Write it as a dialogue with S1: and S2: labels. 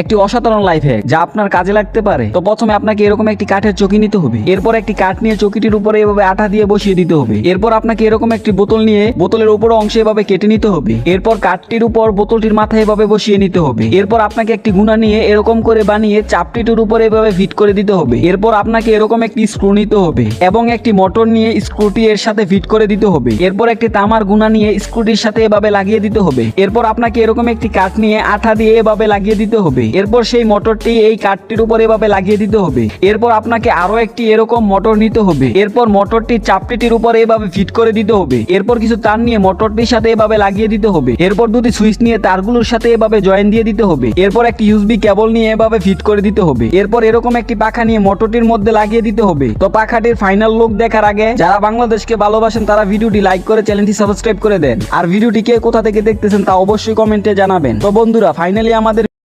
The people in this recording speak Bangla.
S1: একটি অসাধারণ লাইফ হ্যাক যা আপনার কাজে লাগতে পারে। তো প্রথমে আপনাকে এরকম একটি কাঠের চকি নিতে হবে। এরপর একটি কাঠ নিয়ে চকিটির উপরে এভাবে আঠা দিয়ে বসিয়ে দিতে হবে। এরপর আপনাকে এরকম একটি বোতল নিয়ে বোতলের উপর অংশে এভাবে কেটে নিতে হবে। এরপর কাঠটির উপর বোতলটির মাথায় এভাবে বসিয়ে নিতে হবে। এরপর আপনাকে একটি গুণা নিয়ে এরকম করে বানিয়ে চাপটিটির উপরে এভাবে ফিট করে দিতে হবে। এরপর আপনাকে এরকম একটি স্ক্রু নিতে হবে এবং একটি মোটর নিয়ে স্ক্রুটি এর সাথে ফিট করে দিতে হবে। এরপর একটি তামার গুণা নিয়ে স্ক্রুটির সাথে এভাবে লাগিয়ে দিতে হবে। এরপর আপনাকে এরকম একটি কাঠ নিয়ে আঠা দিয়ে এভাবে লাগিয়ে দিতে হবে। এরপর সেই মোটরটি এই কাঠটির উপর এভাবে লাগিয়ে দিতে হবে। এরপর আপনাকে আরো একটি এরকম মোটর নিতে হবে। এরপর মোটরটি চাপটিটির উপরে এভাবে ফিট করে দিতে হবে। এরপর কিছু তার নিয়ে মোটরটির সাথে এভাবে লাগিয়ে দিতে হবে। এরপর দুটি সুইচ নিয়ে তারগুলোর সাথে এভাবে জয়েন দিয়ে দিতে হবে। এরপর একটি ইউএসবি কেবল নিয়ে এভাবে ফিট করে দিতে হবে। এরপর এরকম একটি পাখা নিয়ে মোটরটির মধ্যে লাগিয়ে দিতে হবে। তো পাখাটির ফাইনাল লুক দেখার আগে যারা বাংলাদেশকে ভালোবাসেন তারা ভিডিওটি লাইক করে চ্যানেলটি সাবস্ক্রাইব করে দেন। আর ভিডিওটি কে কোথা থেকে দেখতেছেন তা অবশ্যই কমেন্টে জানাবেন। তো বন্ধুরা, ফাইনালি আমাদের